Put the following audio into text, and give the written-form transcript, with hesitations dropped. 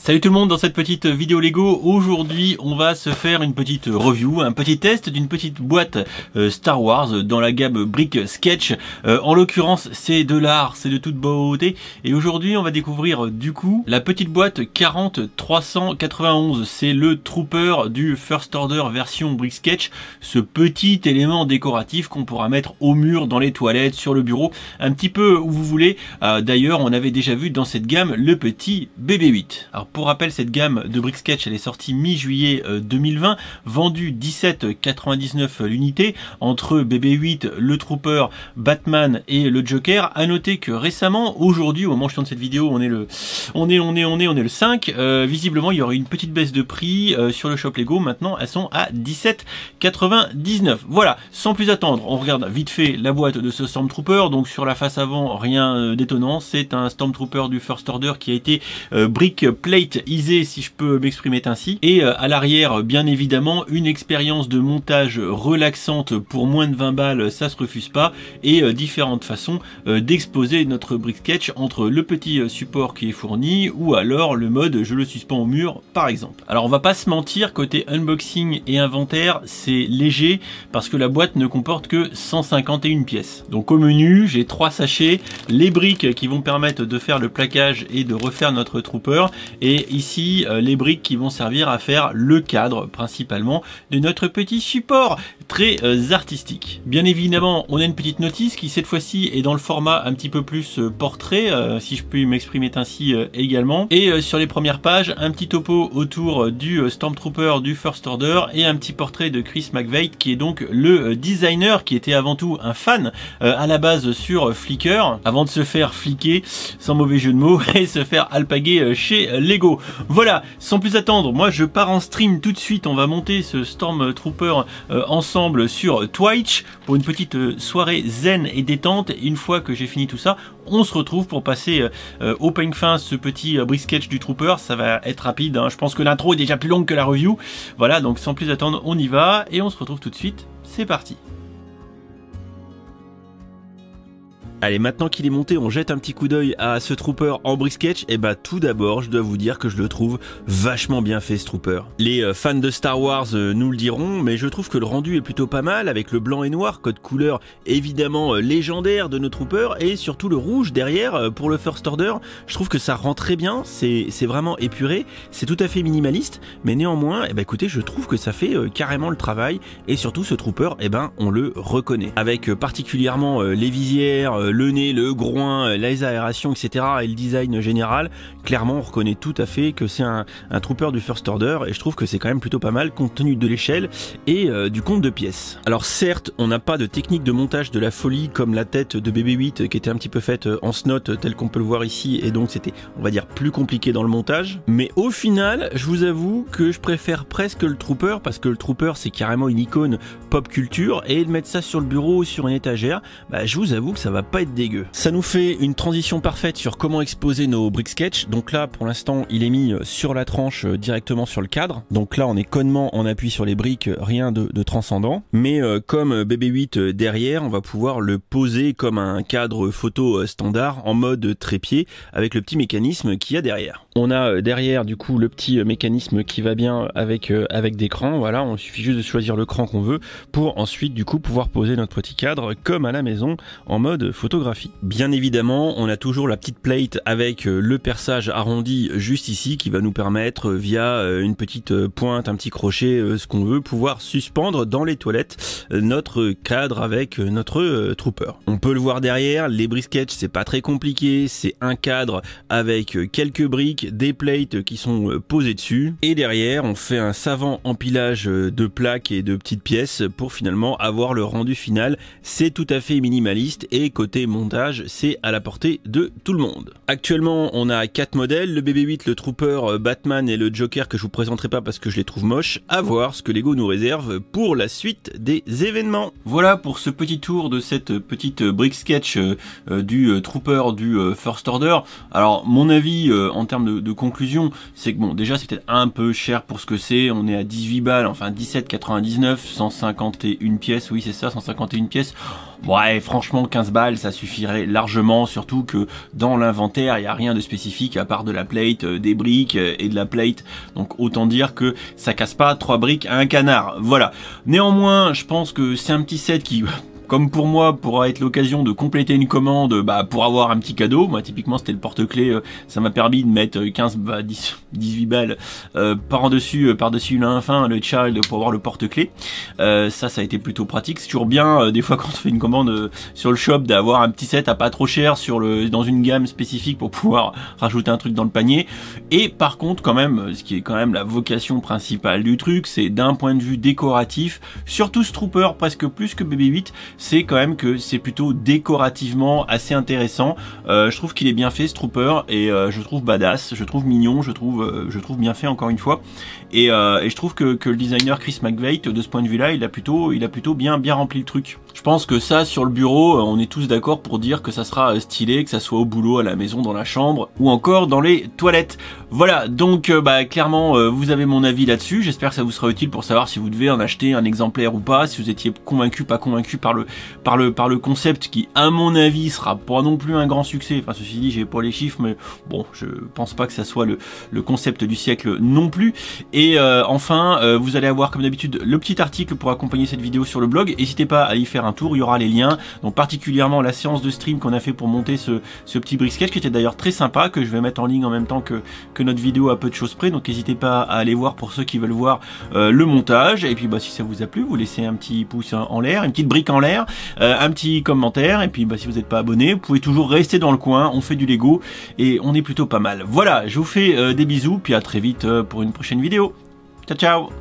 Salut tout le monde, dans cette petite vidéo Lego, aujourd'hui on va se faire une petite review, un petit test d'une petite boîte Star Wars dans la gamme Brick Sketch. En l'occurrence c'est de l'art, c'est de toute beauté, et aujourd'hui on va découvrir du coup la petite boîte 40391. C'est le Trooper du First Order version Brick Sketch, ce petit élément décoratif qu'on pourra mettre au mur, dans les toilettes, sur le bureau, un petit peu où vous voulez. D'ailleurs on avait déjà vu dans cette gamme le petit BB-8. Alors pour rappel, cette gamme de Brick Sketch, elle est sortie mi-juillet 2020, vendue 17,99 l'unité entre BB-8, le Trooper, Batman et le Joker. À noter que récemment, aujourd'hui, au moment où je tourne cette vidéo, on est le 5. Visiblement, il y aurait une petite baisse de prix sur le shop Lego. Maintenant, elles sont à 17,99. Voilà, sans plus attendre, on regarde vite fait la boîte de ce Stormtrooper. Donc sur la face avant, rien d'étonnant. C'est un Stormtrooper du First Order qui a été brick plate isé, si je peux m'exprimer ainsi, et à l'arrière bien évidemment une expérience de montage relaxante pour moins de 20 balles, ça se refuse pas, et différentes façons d'exposer notre Brick Sketch entre le petit support qui est fourni ou alors le mode je le suspends au mur par exemple. Alors on va pas se mentir, côté unboxing et inventaire c'est léger parce que la boîte ne comporte que 151 pièces. Donc au menu j'ai 3 sachets, les briques qui vont permettre de faire le plaquage et de refaire notre Trooper, et ici les briques qui vont servir à faire le cadre principalement de notre petit support très artistique. Bien évidemment on a une petite notice qui cette fois-ci est dans le format un petit peu plus portrait, si je puis m'exprimer ainsi également, et sur les premières pages un petit topo autour du Stormtrooper du First Order et un petit portrait de Chris McVeigh qui est donc le designer qui était avant tout un fan à la base sur Flickr avant de se faire fliquer, sans mauvais jeu de mots, et se faire alpaguer chez Lego. Voilà, sans plus attendre, moi je pars en stream tout de suite. On va monter ce Stormtrooper ensemble sur Twitch pour une petite soirée zen et détente. Une fois que j'ai fini tout ça, on se retrouve pour passer au peigne fin ce petit Brick Sketch du Trooper. Ça va être rapide, hein. Je pense que l'intro est déjà plus longue que la review. Voilà, donc sans plus attendre, on y va et on se retrouve tout de suite. C'est parti. Allez, maintenant qu'il est monté, on jette un petit coup d'œil à ce Trooper en Brick Sketch. Et bah tout d'abord, je dois vous dire que je le trouve vachement bien fait ce Trooper. Les fans de Star Wars nous le diront, mais je trouve que le rendu est plutôt pas mal, avec le blanc et noir, code couleur évidemment légendaire de nos Troopers, et surtout le rouge derrière pour le First Order. Je trouve que ça rend très bien, c'est vraiment épuré, c'est tout à fait minimaliste, mais néanmoins, eh ben, écoutez, je trouve que ça fait carrément le travail, et surtout ce Trooper, eh ben, on le reconnaît. Avec particulièrement les visières, le nez, le groin, les aérations, etc. et le design général, clairement on reconnaît tout à fait que c'est un Trooper du First Order, et je trouve que c'est quand même plutôt pas mal compte tenu de l'échelle et du compte de pièces. Alors certes, on n'a pas de technique de montage de la folie comme la tête de BB-8 qui était un petit peu faite en snot tel qu'on peut le voir ici, et donc c'était, on va dire, plus compliqué dans le montage, mais au final, je vous avoue que je préfère presque le Trooper, parce que le Trooper c'est carrément une icône pop culture, et de mettre ça sur le bureau ou sur une étagère, bah, je vous avoue que ça va pas être dégueu. Ça nous fait une transition parfaite sur comment exposer nos Brick Sketch. Donc là pour l'instant il est mis sur la tranche directement sur le cadre, donc là on est connement en appui sur les briques, rien de transcendant, mais comme BB-8 derrière, on va pouvoir le poser comme un cadre photo standard en mode trépied avec le petit mécanisme qu'il y a derrière. On a derrière du coup le petit mécanisme qui va bien avec des crans. Voilà, on suffit juste de choisir le cran qu'on veut pour ensuite du coup pouvoir poser notre petit cadre comme à la maison en mode photographie. Bien évidemment, on a toujours la petite plate avec le perçage arrondi juste ici qui va nous permettre via une petite pointe, un petit crochet, ce qu'on veut, pouvoir suspendre dans les toilettes notre cadre avec notre Trooper. On peut le voir derrière, les Brick Sketch c'est pas très compliqué, c'est un cadre avec quelques briques, des plates qui sont posées dessus, et derrière on fait un savant empilage de plaques et de petites pièces pour finalement avoir le rendu final. C'est tout à fait minimaliste et côté montage c'est à la portée de tout le monde. Actuellement on a 4 modèles, le BB-8, le Trooper, Batman et le Joker que je vous présenterai pas parce que je les trouve moches. À voir ce que Lego nous réserve pour la suite des événements. Voilà pour ce petit tour de cette petite Brick Sketch du Trooper du First Order. Alors mon avis en termes de conclusion, c'est que bon, déjà c'est peut-être un peu cher pour ce que c'est, on est à 18 balles, enfin 17,99, 151 pièces, oui c'est ça, 151 pièces. Ouais, franchement 15 balles ça suffirait largement, surtout que dans l'inventaire il n'y a rien de spécifique à part de la plate, des briques et de la plate, donc autant dire que ça casse pas 3 briques à un canard, voilà. Néanmoins je pense que c'est un petit set qui, comme pour moi, pourra être l'occasion de compléter une commande pour avoir un petit cadeau. Moi, typiquement, c'était le porte-clés. Ça m'a permis de mettre 18 balles par-dessus l'infin, le child, pour avoir le porte-clés. Ça a été plutôt pratique. C'est toujours bien, des fois, quand on fait une commande sur le shop, d'avoir un petit set à pas trop cher dans une gamme spécifique pour pouvoir rajouter un truc dans le panier. Et par contre, quand même, ce qui est quand même la vocation principale du truc, c'est d'un point de vue décoratif, surtout ce Trooper, presque plus que BB-8, c'est quand même que c'est plutôt décorativement assez intéressant. Je trouve qu'il est bien fait ce Trooper et je trouve badass, je trouve mignon, je trouve bien fait encore une fois. Et je trouve que le designer Chris McVeigh, de ce point de vue-là, il a plutôt bien rempli le truc. Je pense que ça, sur le bureau, on est tous d'accord pour dire que ça sera stylé, que ça soit au boulot, à la maison, dans la chambre ou encore dans les toilettes. Voilà, donc clairement, vous avez mon avis là-dessus. J'espère que ça vous sera utile pour savoir si vous devez en acheter un exemplaire ou pas, si vous étiez convaincu, pas convaincu par le concept qui, à mon avis, sera pas non plus un grand succès. Enfin, ceci dit, j'ai pas les chiffres, mais bon, je pense pas que ça soit le concept du siècle non plus. Et enfin, vous allez avoir comme d'habitude le petit article pour accompagner cette vidéo sur le blog. N'hésitez pas à y faire un tour, il y aura les liens. Donc particulièrement la séance de stream qu'on a fait pour monter ce petit brick sketch qui était d'ailleurs très sympa, que je vais mettre en ligne en même temps que notre vidéo à peu de choses près. Donc n'hésitez pas à aller voir pour ceux qui veulent voir le montage. Et puis si ça vous a plu, vous laissez un petit pouce en l'air, une petite brique en l'air, un petit commentaire. Et puis si vous n'êtes pas abonné, vous pouvez toujours rester dans le coin. On fait du Lego et on est plutôt pas mal. Voilà, je vous fais des bisous, puis à très vite pour une prochaine vidéo. Ciao ciao.